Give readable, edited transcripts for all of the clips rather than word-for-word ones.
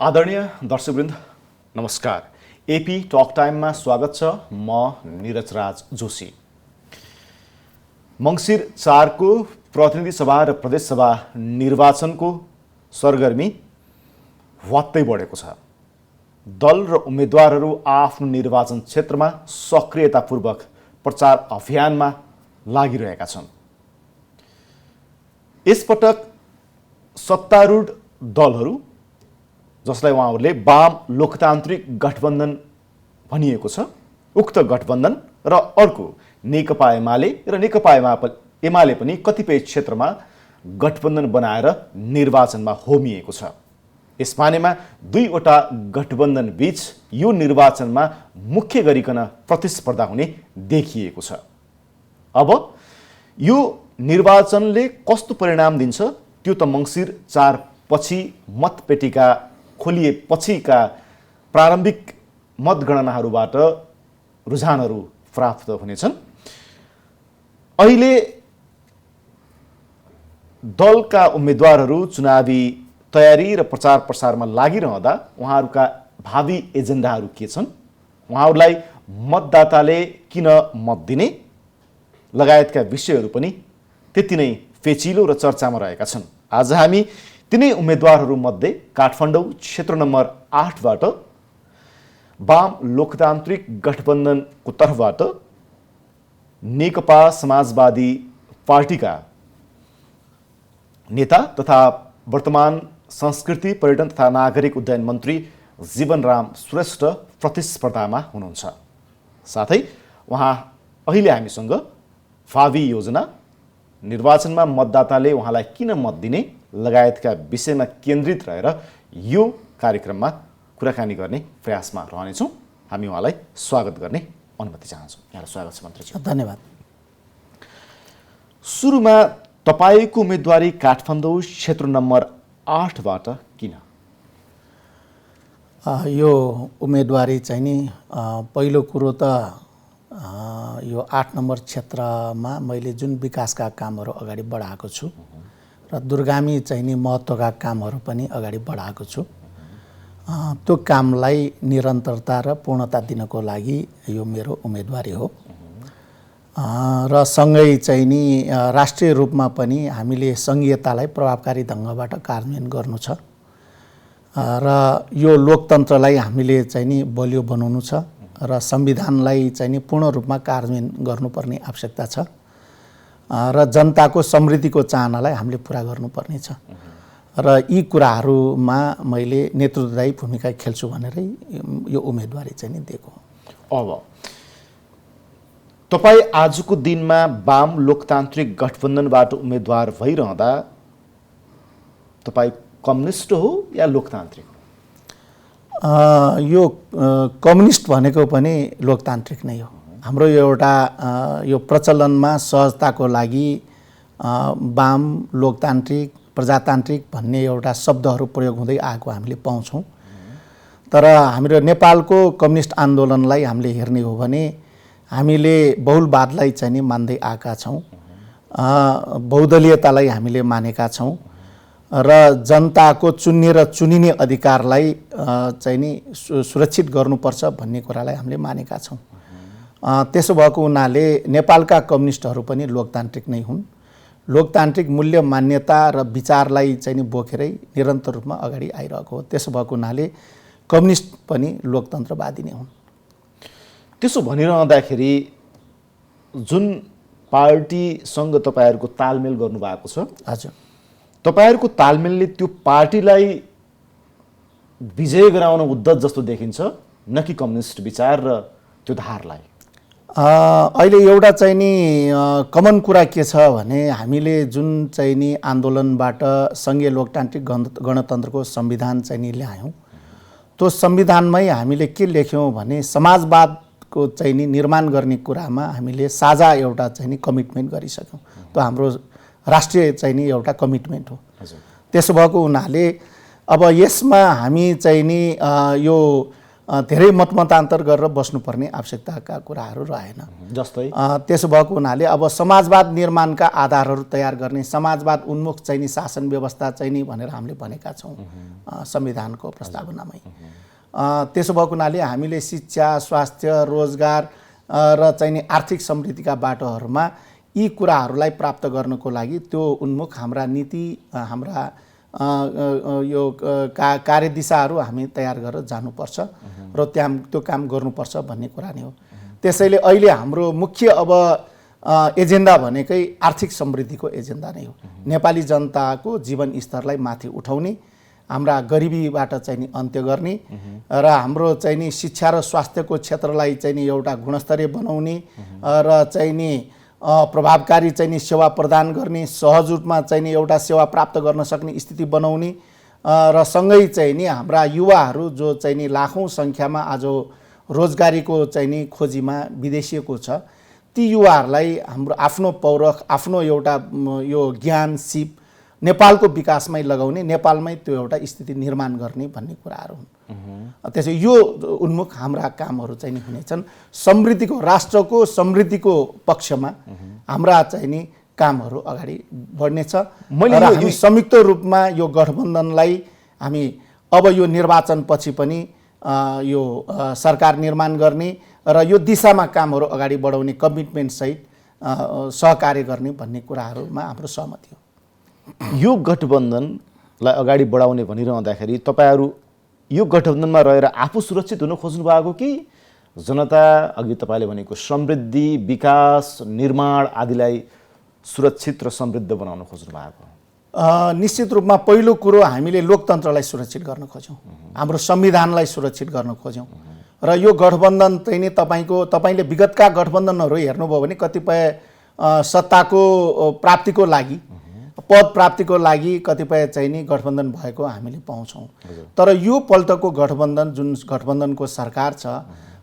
आदरणीय दर्शकवृन्द नमस्कार। AP talk टाइममा स्वागत छ। म निरज राज जोशी। मङ्सिर 4 को प्रतिनिधि सभा र प्रदेश सभा निर्वाचनको सरगर्मी वात्तै बढेको छ। दल र उम्मेदवारहरू आफ्नो निर्वाचन क्षेत्रमा सक्रियतापूर्वक प्रचार अभियानमा लागिरहेका छन्। यसपटक सत्तारूढ दलहरू जसलाई उहाँहरूले वाम लोकतान्त्रिक गठबन्धन भनिएको छ, उक्त गठबन्धन र अर्को नेकपा एमाले र नेकपा एमाले पनि कतिपय क्षेत्रमा गठबन्धन बनाएर निर्वाचनमा होमिएको छ। यस मानेमा दुईवटा गठबन्धन बीच यो निर्वाचनमा मुख्य गरिकन प्रतिस्पर्धा हुने देखिएको छ। अब यो निर्वाचनले कस्तो परिणाम दिन्छ त्यो त मङ्सिर 4 पछि मतपेटिका खोलिएपछिका प्रारम्भिक मतगणनाहरूबाट रुझानहरू प्राप्त हुनेछन्। अहिले दलका उम्मेदवारहरू चुनावी तयारी र प्रचार प्रसारमा लागिरहँदा उहाँहरूका भावी एजेन्डाहरू के छन्, उहाँहरूलाई मतदाताले किन मत दिने लगायतका विषयहरू पनि त्यति नै पेचिलो र चर्चामा रहेका छन्। आज हामी तिनै उम्मेदवारहरूमध्ये काठमाडौँ क्षेत्र नम्बर 8 बाट वाम लोकतान्त्रिक गठबन्धनको तर्फबाट नेकपा समाजवादी पार्टीका नेता तथा वर्तमान संस्कृति पर्यटन तथा नागरिक उड्डयन मन्त्री जीवनराम श्रेष्ठ प्रतिस्पर्धामा हुनुहुन्छ। साथै उहाँ अहिले हामीसँग भावी योजना, निर्वाचनमा मतदाताले उहाँलाई किन मत दिने लगायतका विषयमा केन्द्रित रहेर यो कार्यक्रममा कुराकानी गर्ने प्रयासमा रहनेछौँ। हामी उहाँलाई स्वागत गर्ने अनुमति चाहन्छौँ। यहाँलाई स्वागत छ मन्त्रीजी। धन्यवाद। सुरुमा तपाईँको उम्मेदवारी काठमाडौँ क्षेत्र नम्बर 8 बाट किन? यो उम्मेदवारी चाहिँ नि पहिलो कुरो त यो 8 नम्बर क्षेत्रमा मैले जुन विकासका कामहरू अगाडि बढाएको छु र दूरगामी चाहिँ नि महत्त्वका कामहरू पनि अगाडि बढाएको छु, त्यो कामलाई निरन्तरता र पूर्णता दिनको लागि यो मेरो उम्मेदवारी हो। र सँगै चाहिँ नि राष्ट्रिय रूपमा पनि हामीले सङ्घीयतालाई प्रभावकारी ढङ्गबाट कार्यान्वयन गर्नु छ र यो लोकतन्त्रलाई हामीले चाहिँ नि बलियो बनाउनु छ र संविधानलाई चाहिँ नि पूर्ण रूपमा कार्यान्वयन गर्नुपर्ने आवश्यकता छ र जनताको समृद्धिको चाहनालाई हामीले पुरा गर्नुपर्ने छ र यी कुराहरूमा मैले नेतृत्वदायी भूमिका खेल्छु भनेरै यो उम्मेदवारी चाहिँ नि दिएको। अब तपाईँ आजको दिनमा वाम लोकतान्त्रिक गठबन्धनबाट उम्मेदवार भइरहँदा तपाईँ कम्युनिस्ट हो या लोकतान्त्रिक? यो कम्युनिस्ट भनेको पनि लोकतान्त्रिक नै हो। हाम्रो एउटा यो प्रचलनमा सहजताको लागि वाम लोकतान्त्रिक प्रजातान्त्रिक भन्ने एउटा शब्दहरू प्रयोग हुँदै आएको हामीले पाउँछौँ। तर हाम्रो नेपालको कम्युनिस्ट आन्दोलनलाई हामीले हेर्ने हो भने हामीले बहुलवादलाई चाहिँ नि मान्दै आएका छौँ, बहुदलीयतालाई हामीले मानेका छौँ र जनताको चुन्ने र चुनिने अधिकारलाई चाहिँ नि सुरक्षित गर्नुपर्छ भन्ने कुरालाई हामीले मानेका छौँ। त्यसो भएको हुनाले नेपालका कम्युनिस्टहरू पनि लोकतान्त्रिक नै हुन्। लोकतान्त्रिक मूल्य मान्यता र विचारलाई चाहिँ नि बोकेरै निरन्तर रूपमा अगाडि आइरहेको हो। त्यसो भएको हुनाले कम्युनिस्ट पनि लोकतन्त्रवादी नै हुन्। त्यसो भनिरहँदाखेरि जुन पार्टीसँग तपाईँहरूको तालमेल गर्नुभएको छ, हजुर, तपाईँहरूको तालमेलले त्यो पार्टीलाई विजय गराउन उद्दत जस्तो देखिन्छ, न कि कम्युनिस्ट विचार र त्यो धारलाई? अहिले एउटा चाहिँ नि कमन कुरा के छ भने हामीले जुन चाहिँ नि आन्दोलनबाट सङ्घीय लोकतान्त्रिक गणतन्त्रको संविधान चाहिँ नि ल्यायौँ, त्यो संविधानमै हामीले के लेख्यौँ भने समाजवादको चाहिँ नि निर्माण गर्ने कुरामा हामीले साझा एउटा चाहिँ नि कमिटमेन्ट गरिसक्यौँ। त्यो हाम्रो राष्ट्रिय चाहिँ नि एउटा कमिटमेन्ट हो। त्यसो भएको हुनाले अब यसमा हामी चाहिँ नि यो धेरै मतमतान्तर गरेर बस्नुपर्ने आवश्यकताका कुराहरू रहेन। जस्तै त्यसो भएको हुनाले अब समाजवाद निर्माणका आधारहरू तयार गर्ने, समाजवाद उन्मुख चाहिँ नि शासन व्यवस्था चाहिँ नि भनेर हामीले भनेका छौँ संविधानको प्रस्तावनामै। त्यसो भएको हुनाले हामीले शिक्षा, स्वास्थ्य, रोजगार र चाहिँ नि आर्थिक समृद्धिका बाटोहरूमा यी कुराहरूलाई प्राप्त गर्नको लागि त्यो उन्मुख हाम्रा नीति, हाम्रा यो कार्यदिशाहरू हामी तयार गरेर जानुपर्छ र त्यो काम गर्नुपर्छ भन्ने कुरा नै हो। त्यसैले अहिले हाम्रो मुख्य अब एजेन्डा भनेकै आर्थिक समृद्धिको एजेन्डा नै हो। नेपाली जनताको जीवन स्तरलाई माथि उठाउने, हाम्रा गरिबीबाट चाहिँ नि अन्त्य गर्ने र हाम्रो चाहिँ नि शिक्षा र स्वास्थ्यको क्षेत्रलाई चाहिँ नि एउटा गुणस्तरीय बनाउने र चाहिँ नि प्रभावकारी चाहिँ नि सेवा प्रदान गर्ने, सहज रूपमा चाहिँ नि एउटा सेवा प्राप्त गर्न सक्ने स्थिति बनाउने र सँगै चाहिँ नि हाम्रा युवाहरू जो चाहिँ नि लाखौँ सङ्ख्यामा आज रोजगारीको चाहिँ नि खोजीमा विदेशिएको छ, ती युवाहरूलाई हाम्रो आफ्नो पौरख, आफ्नो एउटा यो ज्ञान सिप नेपालको विकासमै लगाउने, नेपालमै त्यो एउटा स्थिति निर्माण गर्ने भन्ने कुराहरू हुन्। त्यसै यो उन्मुख हाम्रा कामहरू चाहिँ नि हुनेछन्। समृद्धिको, राष्ट्रको समृद्धिको पक्षमा हाम्रा चाहिँ नि कामहरू अगाडि बढ्नेछ। र हामी संयुक्त रूपमा यो गठबन्धनलाई हामी अब यो निर्वाचनपछि पनि यो सरकार निर्माण गर्ने र यो दिशामा कामहरू अगाडि बढाउने कमिटमेन्टसहित सहकार्य गर्ने भन्ने कुराहरूमा हाम्रो सहमति हो। यो गठबन्धनलाई अगाडि बढाउने भनिरहँदाखेरि तपाईहरू यो गठबन्धनमा रहेर आफू सुरक्षित हुन खोज्नु भएको कि जनता, अघि तपाईँले भनेको समृद्धि, विकास, निर्माण आदिलाई सुरक्षित र समृद्ध बनाउन खोज्नु भएको? निश्चित रूपमा पहिलो कुरो हामीले लोकतन्त्रलाई सुरक्षित गर्न खोज्यौँ, हाम्रो संविधानलाई सुरक्षित गर्न खोज्यौँ र यो गठबन्धन चाहिँ नि तपाईँले विगतका गठबन्धनहरू हेर्नुभयो भने कतिपय सत्ताको प्राप्तिको लागि, पद प्राप्तिको लागि कतिपय चाहिँ नि गठबन्धन भएको हामीले पाउँछौँ। तर यो पल्टको गठबन्धन जुन गठबन्धनको सरकार छ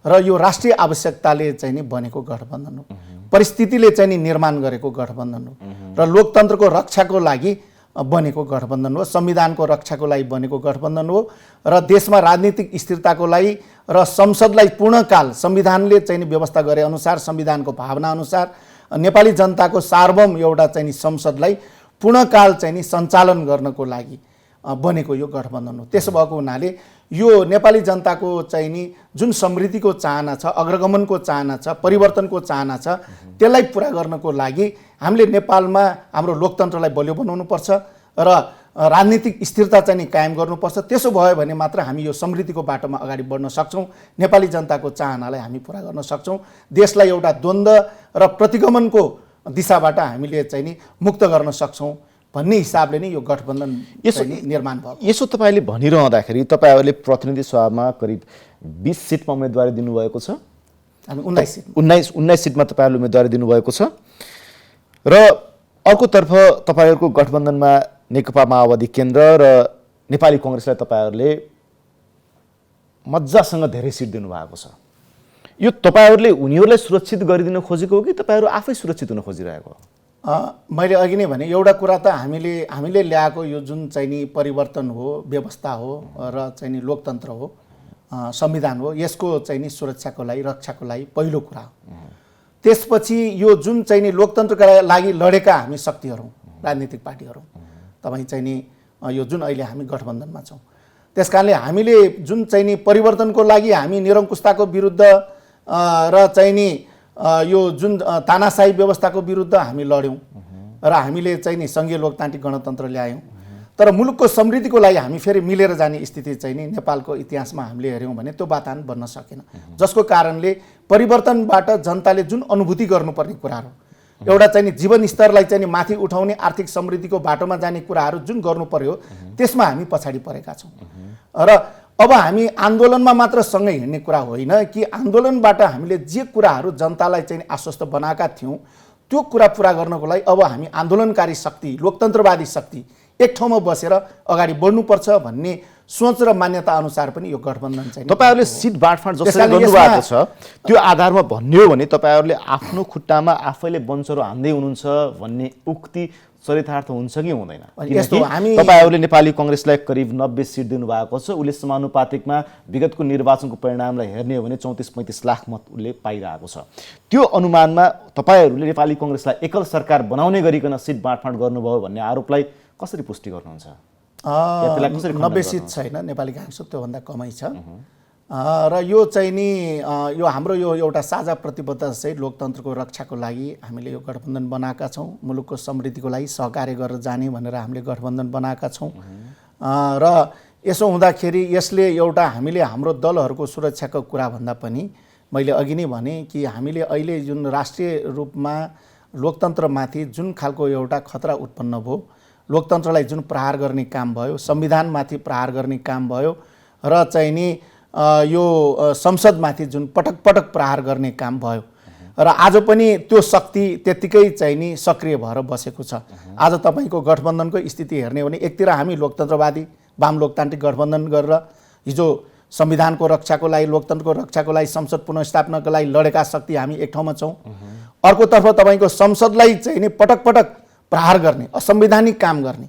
र यो राष्ट्रिय आवश्यकताले चाहिँ नि बनेको गठबन्धन हो, परिस्थितिले चाहिँ नि निर्माण गरेको गठबन्धन हो र लोकतन्त्रको रक्षाको लागि बनेको गठबन्धन हो, संविधानको रक्षाको लागि बनेको गठबन्धन हो र देशमा राजनीतिक स्थिरताको लागि र संसदलाई पूर्णकाल संविधानले चाहिँ नि व्यवस्था गरे अनुसार, संविधानको भावना अनुसार नेपाली जनताको सार्वभौम एउटा चाहिँ नि संसदलाई पूर्णकाल चाहिँ नि सञ्चालन गर्नको लागि बनेको यो गठबन्धन हो। त्यसो भएको हुनाले यो नेपाली जनताको चाहिँ नि जुन समृद्धिको चाहना छ, अग्रगमनको चाहना छ, परिवर्तनको चाहना छ, त्यसलाई पुरा गर्नको लागि हामीले नेपालमा हाम्रो लोकतन्त्रलाई बलियो बनाउनुपर्छ र राजनीतिक स्थिरता चाहिँ नि कायम गर्नुपर्छ। त्यसो भयो भने मात्र हामी यो समृद्धिको बाटोमा अगाडि बढ्न सक्छौँ, नेपाली जनताको चाहनालाई हामी पुरा गर्न सक्छौँ, देशलाई एउटा द्वन्द्व र प्रतिगमनको दिशाबाट हामीले चाहिँ नि मुक्त गर्न सक्छौँ भन्ने हिसाबले नै यो गठबन्धन निर्माण भयो। यसो तपाईँले भनिरहँदाखेरि तपाईँहरूले प्रतिनिधि सभामा करिब 20 सिटमा उम्मेदवारी दिनुभएको छ, हामी 19 सिटमा तपाईँहरूले उम्मेदवारी दिनुभएको छ र अर्कोतर्फ तपाईँहरूको गठबन्धनमा नेकपा माओवादी केन्द्र र नेपाली कङ्ग्रेसलाई तपाईँहरूले मजासँग धेरै सिट दिनुभएको छ। यो तपाईँहरूले उनीहरूलाई सुरक्षित गरिदिन खोजेको हो कि तपाईँहरू आफै सुरक्षित हुन खोजिरहेको हो? मैले अघि नै भने एउटा कुरा त हामीले ल्याएको यो जुन चाहिँ नि परिवर्तन हो, व्यवस्था हो र चाहिँ नि लोकतन्त्र हो, संविधान हो, यसको चाहिँ नि सुरक्षाको लागि, रक्षाको लागि पहिलो कुरा हो। त्यसपछि यो जुन चाहिँ नि लोकतन्त्रका लागि लडेका हामी शक्तिहरू, राजनीतिक पार्टीहरू, तपाईँ चाहिँ नि यो जुन अहिले हामी गठबन्धनमा छौँ, त्यस कारणले हामीले जुन चाहिँ नि परिवर्तनको लागि हामी निरङ्कुशताको विरुद्ध र चाहिँ नि यो जुन तानाशाही व्यवस्थाको विरुद्ध हामी लड्यौँ र हामीले चाहिँ नि सङ्घीय लोकतान्त्रिक गणतन्त्र ल्यायौँ। तर मुलुकको समृद्धिको लागि हामी फेरि मिलेर जाने स्थिति चाहिँ नि नेपालको इतिहासमा हामीले हेऱ्यौँ भने त्यो वातावरण बन्न सकेन, जसको कारणले परिवर्तनबाट जनताले जुन अनुभूति गर्नुपर्ने कुराहरू, एउटा चाहिँ नि जीवन स्तरलाई चाहिँ नि माथि उठाउने, आर्थिक समृद्धिको बाटोमा जाने कुराहरू जुन गर्नु पर्यो त्यसमा हामी पछाडि परेका छौँ। र अब हामी आन्दोलनमा मात्र सँगै हिँड्ने कुरा होइन कि आन्दोलनबाट हामीले जे कुराहरू जनतालाई चाहिँ आश्वस्त बनाएका थियौँ त्यो कुरा पुरा गर्नको लागि अब हामी आन्दोलनकारी शक्ति, लोकतन्त्रवादी शक्ति एक ठाउँमा बसेर अगाडि बढ्नुपर्छ भन्ने सोच र मान्यता अनुसार पनि यो गठबन्धन चाहिँ तपाईहरुले सिट बाँडफाँड जसरी त्यसकारणले गर्नुभएको छ त्यो आधारमा भन्ने हो भने तपाईहरुले आफ्नो खुट्टामा आफैले बन्चरो हान्दै हुनुहुन्छ भन्ने उक्ति चरितार्थ हुन्छ कि हुँदैन? यस्तो हामी तपाईहरुले नेपाली कांग्रेसलाई करिब 90 सिट दिनुभएको छ, उसले समानुपातिकमा विगतको निर्वाचनको परिणामलाई हेर्ने हो भने 34-35 लाख मत उसले पाइरहेको छ। त्यो अनुमानमा तपाईहरुले नेपाली कांग्रेसलाई एकल सरकार बनाउने गरिकन सिट बाँडफाँड गर्नुभयो भन्ने आरोपलाई कसरी पुष्टि गर्नुहुन्छ? 90 सिट छैन, नेपाली कांग्रेस त्योभन्दा कमै छ। र यो चाहिँ नि यो हाम्रो यो एउटा साझा प्रतिबद्धता चाहिँ लोकतन्त्रको रक्षाको लागि हामीले यो गठबन्धन बनाएका छौँ, मुलुकको समृद्धिको लागि सहकार्य गरेर जाने भनेर हामीले गठबन्धन बनाएका छौँ। र यसो हुँदाखेरि यसले एउटा हामीले हाम्रो दलहरूको सुरक्षाको कुरा भन्दा पनि मैले अघि नै भने कि हामीले अहिले जुन राष्ट्रिय रूपमा लोकतन्त्रमाथि जुन खालको एउटा खतरा उत्पन्न भयो, लोकतन्त्रलाई जुन प्रहार गर्ने काम भयो, संविधानमाथि प्रहार गर्ने काम भयो र चाहिँ नि यो संसदमाथि जुन पटक पटक प्रहार गर्ने काम भयो र आज पनि त्यो शक्ति त्यतिकै चाहिँ नि सक्रिय भएर बसेको छ। आज तपाईको गठबन्धनको स्थिति हेर्ने हो भने एकतिर हामी लोकतन्त्रवादी वाम लोकतान्त्रिक गठबन्धन गरेर हिजो संविधानको रक्षाको लागि, लोकतन्त्रको रक्षाको लागि, संसद पुनर्स्थापनाको लागि लडेका शक्ति हामी एक ठाउँमा छौँ। अर्कोतर्फ तपाईको संसदलाई चाहिँ नि पटक पटक प्रहार गर्ने, असंवैधानिक काम गर्ने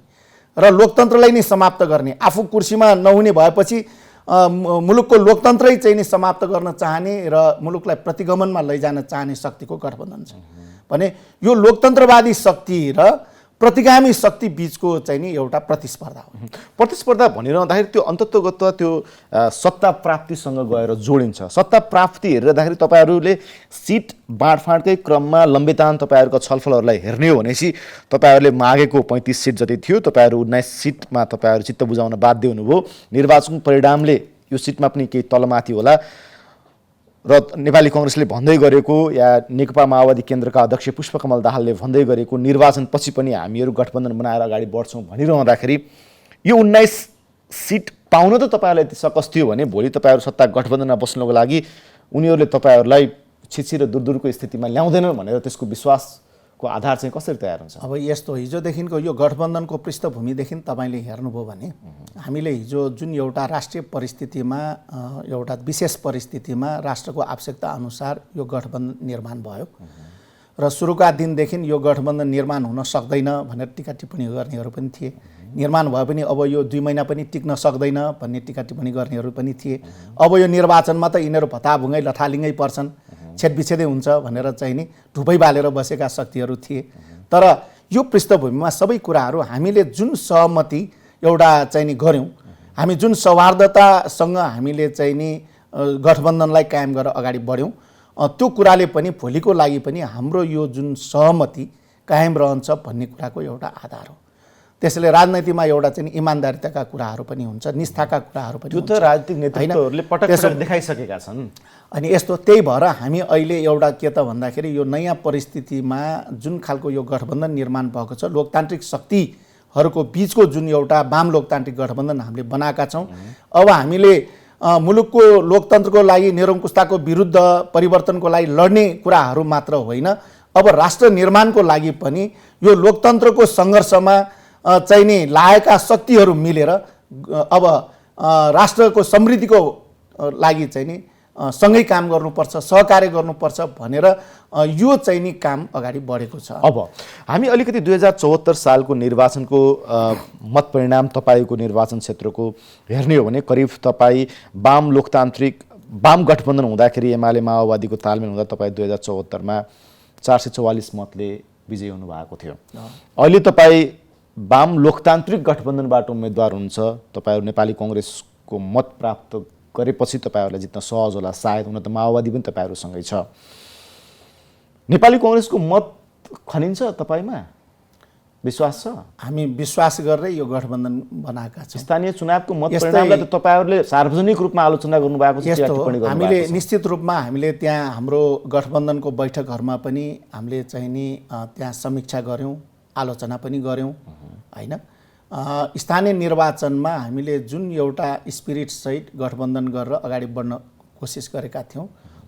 र लोकतन्त्रलाई नै समाप्त गर्ने, आफू कुर्सीमा नहुने भएपछि मुलुकको लोकतन्त्रै चाहिँ नि समाप्त गर्न चाहने र मुलुकलाई प्रतिगमनमा लैजान चाहने शक्तिको गठबन्धन छ भने यो लोकतन्त्रवादी शक्ति र प्रतिगामी शक्ति बीचको चाहिँ नि एउटा प्रतिस्पर्धा हो। प्रतिस्पर्धा भनिरहँदाखेरि त्यो अन्ततोगत त्यो सत्ता प्राप्तिसँग गएर जोडिन्छ। सत्ता प्राप्ति हेर्दाखेरि तपाईहरुले सिट बाँडफाँडकै क्रममा लम्बितान तपाईहरुको छलफलहरूलाई हेर्ने हो भनेपछि तपाईहरुले मागेको 35 सिट जति थियो, तपाईहरु 19 सिटमा तपाईहरु चित्त बुझाउन बाध्य हुनुभयो। निर्वाचन परिणामले यो सिटमा पनि केही तलमाथि होला र नेपाली कांग्रेसले भन्दै गरेको या नेकपा माओवादी केन्द्रका अध्यक्ष पुष्पकमल दाहालले भन्दै गरेको निर्वाचनपछि पनि हामीहरू गठबन्धन बनाएर अगाडि बढ्छौँ भनिरहँदाखेरि यो 19 सिट पाउन त तपाईहरुलाई यति सकस थियो भने भोलि तपाईहरु सत्ता गठबन्धनमा बस्नको लागि उनीहरूले तपाईहरुलाई छिछि र दूरदूरको स्थितिमा ल्याउँदैनन् भनेर त्यसको विश्वासको आधार चाहिँ कसरी तयार हुन्छ? अब यस्तो हिजोदेखिको यो गठबन्धनको पृष्ठभूमिदेखि तपाईले हेर्नुभयो भने हामीले हिजो जुन एउटा राष्ट्रिय परिस्थितिमा एउटा विशेष परिस्थितिमा राष्ट्रको आवश्यकता अनुसार यो गठबन्धन निर्माण भयो र सुरुका दिनदेखि यो गठबन्धन निर्माण हुन सक्दैन भनेर टीका टिप्पणी गर्नेहरू पनि थिए। निर्माण भए पनि अब यो 2 महिना पनि टिक्न सक्दैन भन्ने टीका टिप्पणी गर्नेहरू पनि थिए। अब यो निर्वाचनमा त यिनीहरू भताभुङ्गै लथालिङ्गै पर्छन्, छेदविच्छेदै हुन्छ भनेर चाहिँ नि ढुपै बालेर बसेका शक्तिहरू थिए। तर यो पृष्ठभूमिमा सबै कुराहरू हामीले जुन सहमति एउटा चाहिँ नि गऱ्यौँ, हामी जुन सौहार्दतासँग हामीले चाहिँ नि गठबन्धनलाई कायम गरेर अगाडि बढ्यौँ, त्यो कुराले पनि भोलिको लागि पनि हाम्रो यो जुन सहमति कायम रहन्छ भन्ने कुराको एउटा आधार हो। त्यसैले राजनीतिमा एउटा चाहिँ इमानदारिताका कुराहरू पनि हुन्छ, निष्ठाका कुराहरू पनि हुन्छ। त्यो त राजनीतिक नेतृत्वहरूले पटक पटक देखाइसकेका छन्। अनि यस्तो त्यही भएर हामी अहिले एउटा के त भन्दाखेरि यो नयाँ परिस्थितिमा जुन खालको यो गठबन्धन निर्माण भएको छ, लोकतान्त्रिक शक्तिहरूको बीचको जुन एउटा वाम लोकतान्त्रिक गठबन्धन हामीले बनाएका छौँ, अब हामीले मुलुकको लोकतन्त्रको लागि निरङ्कुशताको विरुद्ध परिवर्तनको लागि लड्ने कुराहरू मात्र होइन, अब राष्ट्र निर्माणको लागि पनि यो लोकतन्त्रको सङ्घर्षमा चाहिँ नि लागेका शक्तिहरू मिलेर अब राष्ट्रको समृद्धिको लागि चाहिँ नि सँगै काम गर्नुपर्छ, सहकार्य गर्नुपर्छ भनेर यो चाहिँ नि काम अगाडि बढेको छ। अब हामी अलिकति 2074 सालको निर्वाचनको मत परिणाम तपाईको निर्वाचन क्षेत्रको हेर्ने हो भने करिब तपाईँ वाम लोकतान्त्रिक वाम गठबन्धन हुँदाखेरि एमाले माओवादीको तालमेल हुँदा तपाईँ 2074 मा 444 मतले विजयी हुनुभएको थियो। अहिले तपाईँ वाम लोकतान्त्रिक गठबन्धनबाट उम्मेदवार हुनुहुन्छ, तपाईहरु नेपाली कांग्रेसको मत प्राप्त गरेपछि तपाईहरुलाई जित्न सहज होला सायद, हुन त माओवादी पनि तपाईहरुसँगै छ। नेपाली कांग्रेसको मत खनिन्छ तपाईमा विश्वास छ? हामी विश्वास गरेर यो गठबन्धन बनाएका छौँ। स्थानीय चुनावको मत परिणामलाई त तपाईहरुले सार्वजनिक रूपमा आलोचना गर्नुभएको छ, टिप्पणी गर्नुभएको छ। हामीले निश्चित रूपमा हामीले त्यहाँ हाम्रो गठबन्धनको बैठकहरुमा पनि हामीले चाहिँ नि त्यहाँ समीक्षा गर्यौं, आलोचना पनि गर्यौं हैन। स्थानीय निर्वाचनमा हामीले जुन एउटा स्पिरिट सहित गठबन्धन गरेर अगाडि बढ्न कोसिस गरेका थियौं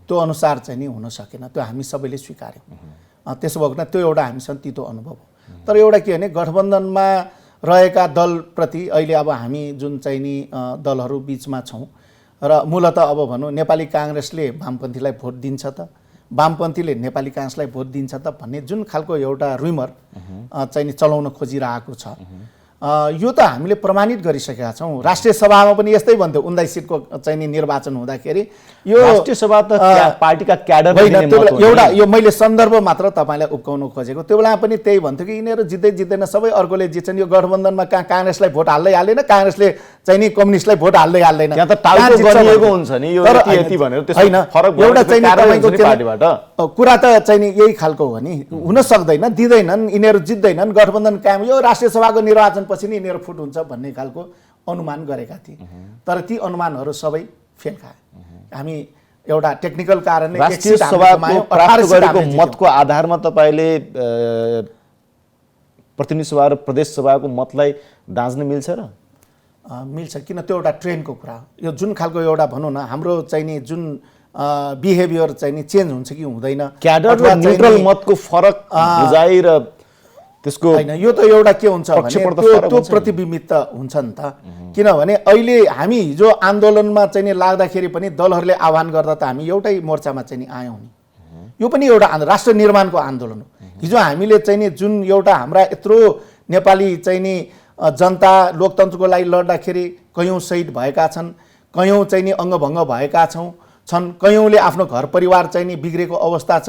त्यो अनुसार चाहिँ नि हुन सकेन, त्यो हामी सबैले स्वीकार्यौं। त्यसो भएको त्यो एउटा हामीसँग तितो अनुभव हो। तर एउटा के भने गठबन्धनमा रहेका दलप्रति अहिले अब हामी जुन चाहिँ नि दलहरू बिचमा छौँ र मूलतः अब भनौँ नेपाली काङ्ग्रेसले वामपन्थीलाई भोट दिन्छ त, वामपन्थीले नेपाली काङ्ग्रेसलाई भोट दिन्छ त भन्ने जुन खालको एउटा रुमर चाहिँ नि चलाउन खोजिरहेको छ, यो त हामीले प्रमाणित गरिसकेका छौँ। राष्ट्रिय सभामा पनि यस्तै भन्थ्यो 19 सिटको चाहिँ नि निर्वाचन हुँदाखेरि। यो राष्ट्रिय सभा त पार्टीका क्याडर एउटा यो मैले सन्दर्भ मात्र तपाईँलाई उब्काउन खोजेको। त्यो बेला पनि त्यही भन्थ्यो कि यिनीहरू जित्दै जित्दैन, सबै अर्कोले जित्छन्, यो गठबन्धनमा कहाँ काङ्ग्रेसलाई भोट हाल्दै हाल्दैन, काङ्ग्रेसले चाहिँ नि कम्युनिस्टलाई भोट हाल्दै हाल्दैन। त्यहाँ त टाउको गरिएको हुन्छ नि, यो यति भनेर होइन, एउटा चाहिँ कुरा त चाहिँ नि यही खालको हो नि, हुन सक्दैन, दिँदैनन्, यिनीहरू जित्दैनन्, गठबन्धन कायम, यो राष्ट्रिय सभाको निर्वाचन पछि नि यिनीहरू फुट हुन्छ भन्ने खालको अनुमान गरेका थिए। तर ती अनुमानहरू सबै फेल खाए। हामी एउटा टेक्निकल कारणले राष्ट्रिय सभाको प्राप्त गरेको मतको आधारमा तपाईँले प्रतिनिधि सभा र प्रदेश सभाको मतलाई दाँच्न मिल्छ र? मिल्छ, किन त्यो एउटा ट्रेनको कुरा हो। यो जुन खालको एउटा भनौँ न हाम्रो चाहिँ नि जुन बिहेभियर चाहिँ नि चेन्ज हुन्छ कि हुँदैन, क्याडर र न्युट्रल मतको फरक बुझाइ र त्यसको होइन, यो त एउटा के हुन्छ भने त्यो प्रतिबिम्बित त हुन्छ नि त। किनभने अहिले हामी हिजो आन्दोलनमा चाहिँ नि लाग्दाखेरि पनि दलहरूले आह्वान गर्दा त हामी एउटै मोर्चामा चाहिँ नि आयौँ नि। यो पनि एउटा राष्ट्र निर्माणको आन्दोलन हो। हिजो हामीले चाहिँ नि जुन एउटा हाम्रा यत्रो नेपाली चाहिँ नि जनता लोकतन्त्रको लागि लड्दाखेरि कयौँ शहीद भएका छन्, कयौँ चाहिँ नि अङ्गभङ्ग भएका छन्, कयौँले आफ्नो घर परिवार चाहिँ नि बिग्रेको अवस्था छ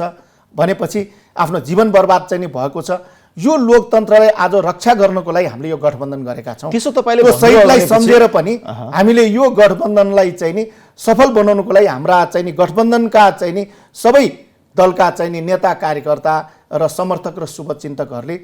भनेपछि आफ्नो जीवन बर्बाद चाहिँ नि भएको छ। यो लोकतन्त्रलाई आज रक्षा गर्नको लागि हामीले यो गठबन्धन गरेका छौँ। त्यसो तपाईँले शहीदलाई सम्झेर पनि हामीले यो गठबन्धनलाई चाहिँ नि सफल बनाउनको लागि हाम्रा चाहिँ नि गठबन्धनका चाहिँ नि सबै दलका चाहिँ नि नेता कार्यकर्ता र समर्थक र शुभचिन्तकहरूले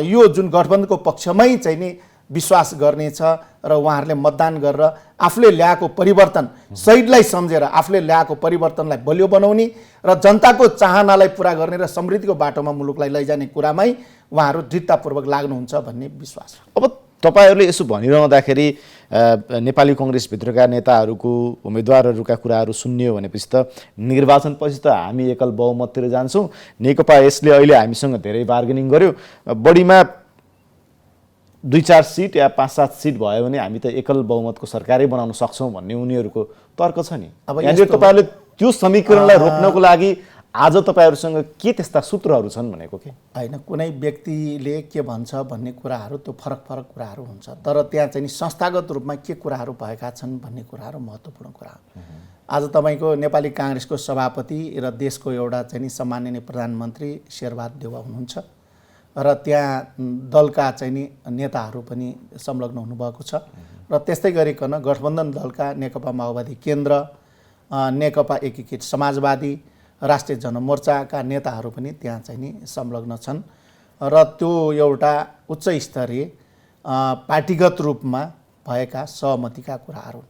यो जुन गठबन्धनको पक्षमै चाहिँ नि विश्वास गर्नेछ र उहाँहरूले मतदान गरेर आफूले ल्याएको परिवर्तन, शहीदलाई सम्झेर आफूले ल्याएको परिवर्तनलाई बलियो बनाउने र जनताको चाहनालाई पुरा गर्ने र समृद्धिको बाटोमा मुलुकलाई लैजाने कुरामै उहाँहरू दृढतापूर्वक लाग्नुहुन्छ भन्ने विश्वास छ। अब तपाईँहरूले यसो भनिरहँदाखेरि नेपाली कङ्ग्रेसभित्रका नेताहरूको उम्मेदवारहरूका कुराहरू सुन्नियो भनेपछि त निर्वाचनपछि त हामी एकल बहुमततिर जान्छौँ। नेकपा यसले अहिले हामीसँग धेरै बार्गेनिङ गर्यो, बढीमा 2-4 सिट या 5-7 सिट भयो भने हामी त एकल बहुमतको सरकारै बनाउन सक्छौँ भन्ने उनीहरूको तर्क छ नि। अब यहाँनिर तपाईँहरूले त्यो समीकरणलाई रोक्नको लागि आज तपाईँहरूसँग के त्यस्ता सूत्रहरू छन् भनेको के? होइन, कुनै व्यक्तिले के भन्छ भन्ने कुराहरू त्यो फरक फरक कुराहरू हुन्छ, तर त्यहाँ चाहिँ नि संस्थागत रूपमा के कुराहरू भएका छन् भन्ने कुराहरू महत्त्वपूर्ण कुरा हो। आज तपाईँको नेपाली काङ्ग्रेसको सभापति र देशको एउटा चाहिँ नि सम्माननीय प्रधानमन्त्री शेरबहादुर देउवा हुनुहुन्छ र त्यहाँ दलका चाहिँ नि नेताहरू पनि संलग्न हुनुभएको छ र त्यस्तै गरिकन गठबन्धन दलका नेकपा माओवादी केन्द्र, नेकपा एकीकृत समाजवादी, राष्ट्रिय जनमोर्चाका नेताहरू पनि त्यहाँ चाहिँ नि संलग्न छन् र त्यो एउटा उच्च स्तरीय पार्टीगत रूपमा भएका सहमतिका कुराहरू।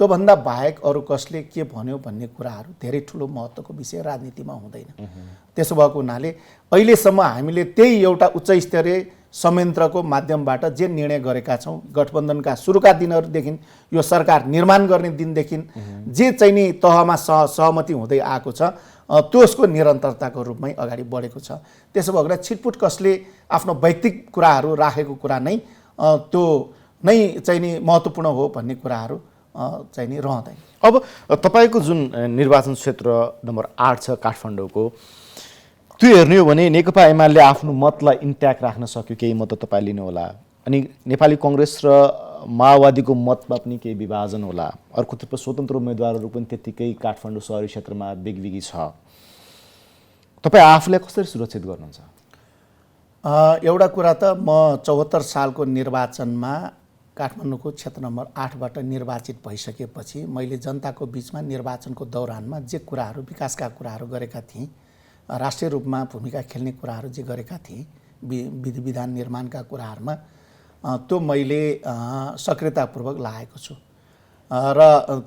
त्योभन्दा बाहेक अरू कसले के भन्यो भन्ने कुराहरू धेरै ठुलो महत्त्वको विषय राजनीतिमा हुँदैन। त्यसो भएको हुनाले अहिलेसम्म हामीले त्यही एउटा उच्च स्तरीय संयन्त्रको माध्यमबाट जे निर्णय गरेका छौँ, गठबन्धनका सुरुका दिनहरूदेखि यो सरकार निर्माण गर्ने दिनदेखि जे चाहिँ नि तहमा सहमति हुँदै आएको छ त्यसको निरन्तरताको रूपमै अगाडि बढेको छ। त्यसो भएर छिटपुट कसले आफ्नो वैयक्तिक कुराहरू राखेको कुरा नै त्यो नै चाहिँ नि महत्त्वपूर्ण हो भन्ने कुराहरू चाहिँ नि रहँदैन। अब तपाईँको जुन निर्वाचन क्षेत्र नम्बर 8 छ काठमाडौँको, त्यो हेर्ने हो भने नेकपा एमाले आफ्नो मतलाई इन्ट्याक्ट राख्न सक्यो, केही मत तपाईँ लिनु होला, अनि नेपाली कङ्ग्रेस र माओवादीको मतमा पनि केही विभाजन होला, अर्कोतर्फ स्वतन्त्र उम्मेदवारहरू पनि त्यत्तिकै काठमाडौँ शहरी क्षेत्रमा बिगबिगी छ। तपाईँ आफूलाई कसरी सुरक्षित गर्नुहुन्छ? एउटा कुरा त म 74 सालको निर्वाचनमा काठमाडौँको क्षेत्र नम्बर 8बाट निर्वाचित भइसकेपछि मैले जनताको बिचमा निर्वाचनको दौरानमा जे कुराहरू विकासका कुराहरू गरेका थिएँ, राष्ट्रिय रूपमा भूमिका खेल्ने कुराहरू जे गरेका थिएँ, विधि विधान निर्माणका कुराहरूमा त्यो मैले सक्रियतापूर्वक लागेको छु र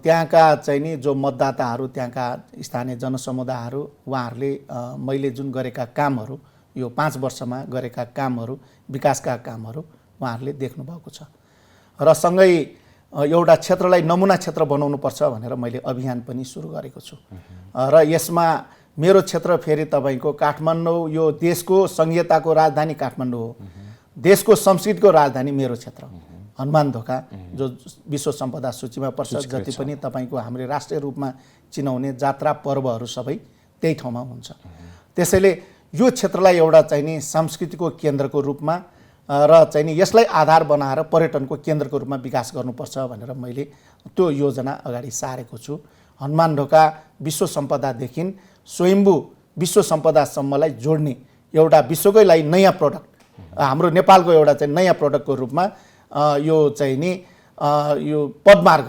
त्यहाँका चाहिँ नि जो मतदाताहरू, त्यहाँका स्थानीय जनसमुदायहरू, उहाँहरूले मैले जुन गरेका कामहरू, यो 5 वर्षमा गरेका कामहरू, विकासका कामहरू उहाँहरूले देख्नुभएको छ र सँगै एउटा क्षेत्रलाई नमुना क्षेत्र बनाउनुपर्छ भनेर मैले अभियान पनि सुरु गरेको छु र यसमा मेरो क्षेत्र फेरि तपाईँको काठमाडौँ यो देशको संघीयताको राजधानी काठमाडौँ हो। देशको संस्कृतिको राजधानी मेरो क्षेत्र हनुमानढोका जो विश्व सम्पदा सूचीमा पर्छ। जति पनि तपाईँको हामीले राष्ट्रिय रूपमा चिनाउने जात्रा पर्वहरू सबै त्यही ठाउँमा हुन्छ। त्यसैले यो क्षेत्रलाई एउटा चाहिँ नि सांस्कृतिकको केन्द्रको रूपमा र चाहिँ नि यसलाई आधार बनाएर पर्यटनको केन्द्रको रूपमा विकास गर्नुपर्छ भनेर मैले त्यो योजना अगाडि सारेको छु। हनुमानढोका विश्व सम्पदादेखि स्वयम्भू विश्व सम्पदासम्मलाई जोड्ने एउटा विश्वकै लागि नयाँ प्रडक्ट, हाम्रो नेपालको एउटा चाहिँ नयाँ प्रडक्टको रूपमा यो चाहिँ नि यो पदमार्ग,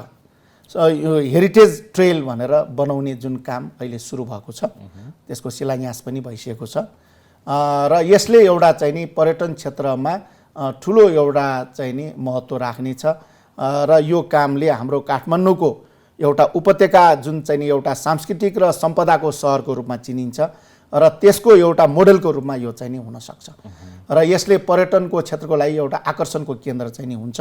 यो हेरिटेज ट्रेल भनेर बनाउने जुन काम अहिले सुरु भएको छ त्यसको शिलान्यास पनि भइसकेको छ। र यसले एउटा चाहिँ नि पर्यटन क्षेत्रमा ठुलो एउटा चाहिँ नि महत्त्व राख्ने छ। र यो कामले हाम्रो काठमाडौँको एउटा उपत्यका जुन चाहिँ नि एउटा सांस्कृतिक र सम्पदाको सहरको रूपमा चिनिन्छ र त्यसको एउटा मोडेलको रूपमा यो चाहिँ नि हुनसक्छ। र यसले पर्यटनको क्षेत्रको लागि एउटा आकर्षणको केन्द्र चाहिँ नि हुन्छ।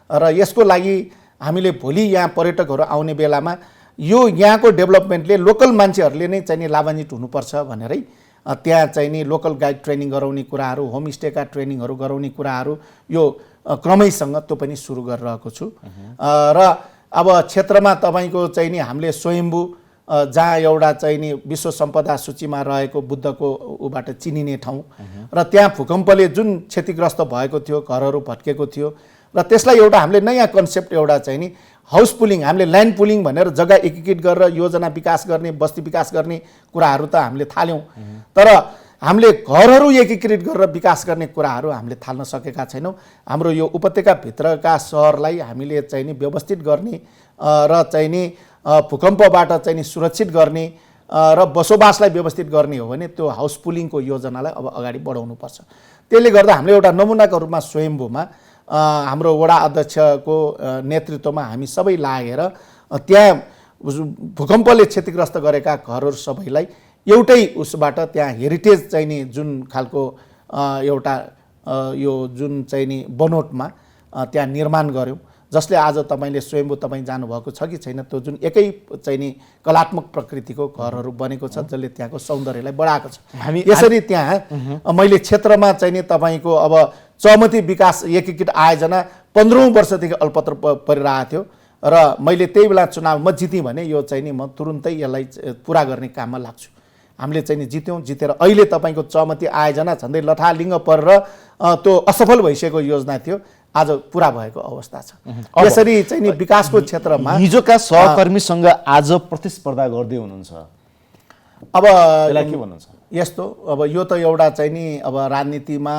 र यसको लागि हामीले भोलि यहाँ पर्यटकहरू आउने बेलामा यो यहाँको डेभलपमेन्टले लोकल मान्छेहरूले नै चाहिँ नि लाभान्वित हुनुपर्छ भनेरै त्यहाँ चाहिँ नि लोकल गाइड ट्रेनिङ गराउने कुराहरू, होमस्टेका ट्रेनिङहरू गराउने कुराहरू यो क्रमैसँग त्यो पनि सुरु गरिरहेको छु। र अब क्षेत्रमा तपाईँको चाहिँ नि हामीले स्वयम्भू जहाँ एउटा चाहिँ नि विश्व सम्पदा सूचीमा रहेको बुद्धको उबाट चिनिने ठाउँ र त्यहाँ भूकम्पले जुन क्षतिग्रस्त भएको थियो, घरहरू भत्केको थियो र त्यसलाई एउटा हामीले नयाँ कन्सेप्ट एउटा चाहिँ नि हाउस पुलिङ, हामीले ल्यान्ड पुलिङ भनेर जग्गा एकीकृत गरेर योजना विकास गर्ने, बस्ती विकास गर्ने कुराहरू त हामीले थाल्यौँ, तर हामीले घरहरू एकीकृत गरेर विकास गर्ने कुराहरू हामीले थाल्न सकेका छैनौँ। हाम्रो यो उपत्यकाभित्रका सहरलाई हामीले चाहिँ नि व्यवस्थित गर्ने र चाहिँ नि भूकम्पबाट चाहिँ नि सुरक्षित गर्ने र बसोबासलाई व्यवस्थित गर्ने हो भने त्यो हाउस पुलिङको योजनालाई अब अगाडि बढाउनुपर्छ। त्यसले गर्दा हामीले एउटा नमुनाको रूपमा स्वयम्भूमा हाम्रो वडा अध्यक्षको नेतृत्वमा हामी सबै लागेर त्यहाँ भूकम्पले क्षतिग्रस्त गरेका घरहरू सबैलाई एउटै उसबाट त्यहाँ हेरिटेज चाहिँ नि जुन खालको एउटा यो जुन चाहिँ नि बनोटमा त्यहाँ निर्माण गऱ्यौँ, जसले आज तपाईँले स्वयम्भू तपाईँ जानुभएको छ कि छैन, त्यो जुन एकै चाहिँ नि कलात्मक प्रकृतिको घरहरू बनेको छ जसले त्यहाँको सौन्दर्यलाई बढाएको छ। हामी यसरी त्यहाँ मैले क्षेत्रमा चाहिँ नि तपाईँको अब चौमती विकास एकीकृत आयोजना 15औं वर्षदेखि अल्पत्र परिरहेको थियो र मैले त्यही बेला चुनावमा जितेँ भने यो चाहिँ नि म तुरुन्तै यसलाई पुरा गर्ने काममा लाग्छु। हामीले चाहिँ नि जित्यौँ, जितेर अहिले तपाईँको चौमती आयोजना झन्डै लथालिङ्ग परेर त्यो असफल भइसकेको योजना थियो, आज पुरा भएको अवस्था छ। यसरी चाहिँ नि विकासको क्षेत्रमा हिजोका सहकर्मीसँग आज प्रतिस्पर्धा गर्दै हुनुहुन्छ, अब यसलाई के भन्नुहुन्छ? यस्तो अब यो त एउटा चाहिँ नि अब राजनीतिमा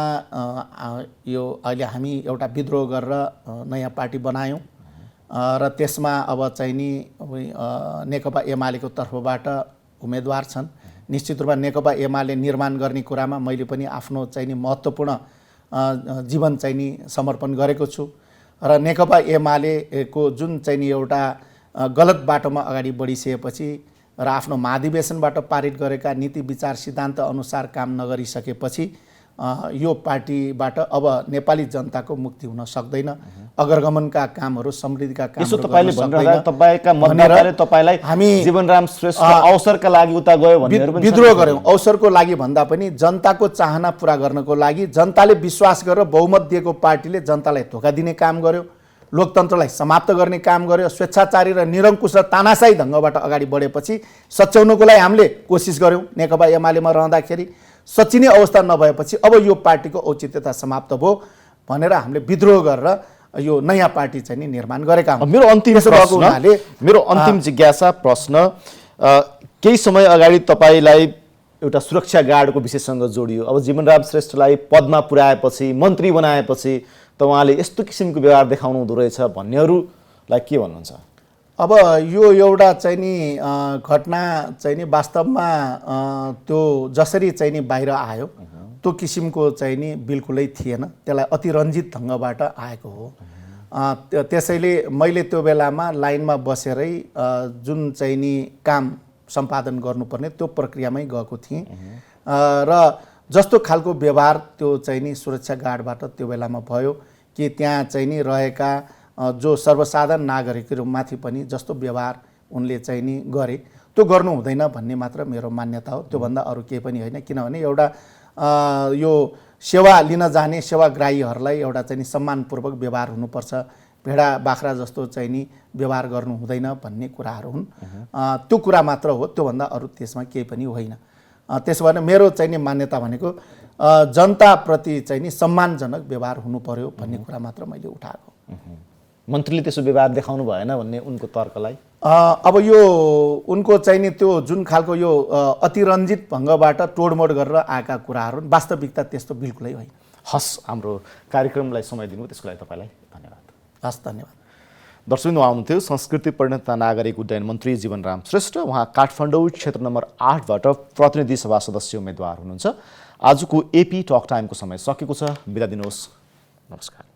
यो अहिले हामी एउटा विद्रोह गरेर नयाँ पार्टी बनायौँ र त्यसमा अब चाहिँ नि नेकपा एमालेको तर्फबाट उम्मेदवार छन्। निश्चित रूपमा नेकपा एमाले निर्माण गर्ने कुरामा मैले पनि आफ्नो चाहिँ नि महत्त्वपूर्ण जीवन चाहिँ नि समर्पण गरेको छु र नेकपा एमालेको जुन चाहिँ नि एउटा गलत बाटोमा अगाडि बढिसकेपछि र आफ्नो महाधिवेशनबाट पारित गरेका नीति विचार सिद्धान्त अनुसार काम नगरिसकेपछि यो पार्टीबाट अब नेपाली जनताको मुक्ति हुन सक्दैन। अग्रगमनका कामहरू, समृद्धिका कामहरू तपाईले भनिरहँदा तपाईका मतदाताले तपाईलाई हामी जीवनराम श्रेष्ठ अवसरका लागि उता गयो भन्नेहरु पनि विद्रोह गर्यौं। अवसरको लागि भन्दा पनि जनताको चाहना पूरा गर्नको लागि, जनताले विश्वास गरेर बहुमत दिएको पार्टीले जनतालाई धोका दिने काम गर्यो, लोकतन्त्रलाई समाप्त गर्ने काम गर्यो, स्वेच्छाचारी र निरङ्कुश र तानाशाही ढङ्गबाट अगाडि बढेपछि सच्याउनको लागि हामीले कोसिस गर्यौं। नेकपा एमालेमा रहँदाखेरि सचिने अवस्था नभएपछि अब यो पार्टीको औचित्यता समाप्त भयो भनेर हामीले विद्रोह गरेर यो नयाँ पार्टी चाहिँ नि निर्माण गरेका हौं। मेरो अन्तिम जिज्ञासा प्रश्न, केही समय अगाडि तपाईलाई एउटा सुरक्षा गार्डको विषयसँग जोडियो। अब जीवनराम श्रेष्ठलाई पदमा पुर्याएपछि, मन्त्री बनाएपछि त उहाँले यस्तो किसिमको व्यवहार देखाउनु हुँदो रहेछ भन्नेहरूलाई के भन्नुहुन्छ? अब यो एउटा चाहिँ नि घटना चाहिँ नि वास्तवमा त्यो जसरी चाहिँ नि बाहिर आयो त्यो किसिमको चाहिँ नि बिल्कुलै थिएन, त्यसलाई अतिरञ्जित ढङ्गबाट आएको हो। त्यसैले मैले त्यो बेलामा लाइनमा बसेरै जुन चाहिँ नि काम सम्पादन गर्नुपर्ने त्यो प्रक्रियामै गएको थिएँ र जस्तो खालको व्यवहार त्यो चाहिँ नि सुरक्षा गार्डबाट त्यो बेलामा भयो कि त्यहाँ चाहिँ नि रहेका जो सर्वसाधारण नागरिकहरूमाथि पनि जस्तो व्यवहार उनले चाहिँ नि गरे त्यो गर्नु हुँदैन भन्ने मात्र मेरो मान्यता हो, त्योभन्दा अरू केही पनि होइन। किनभने एउटा यो सेवा लिन जाने सेवाग्राहीहरूलाई एउटा चाहिँ नि सम्मानपूर्वक व्यवहार हुनुपर्छ, भेडा बाख्रा जस्तो चाहिँ नि व्यवहार गर्नु हुँदैन भन्ने कुराहरू हुन्। त्यो कुरा मात्र हो, त्योभन्दा अरू त्यसमा केही पनि होइन। त्यसो भने मेरो चाहिँ नि मान्यता भनेको जनताप्रति चाहिँ नि सम्मानजनक व्यवहार हुनु पर्यो भन्ने कुरा मात्र मैले उठाएको। मन्त्रीले त्यसो व्यवहार देखाउनु भएन भन्ने उनको तर्कलाई अब यो उनको चाहिँ नि त्यो जुन खालको यो अतिरञ्जित ढङ्गबाट तोडमोड गरेर आएका कुराहरू वास्तविकता त्यस्तो बिल्कुलै होइन। हस्, हाम्रो कार्यक्रमलाई समय दिनु त्यसको लागि तपाईँलाई धन्यवाद। हस्, धन्यवाद। दर्शकबिन्दु, आउनुहुन्थ्यो संस्कृति पर्यटन तथा नागरिक उड्डयन मन्त्री जीवनराम श्रेष्ठ। उहाँ काठमाडौँ क्षेत्र नम्बर 8बाट प्रतिनिधि सभा सदस्य उम्मेद्वार हुनुहुन्छ। आजको एपी टक टाइमको समय सकेको छ। बिदा दिनुहोस्। नमस्कार।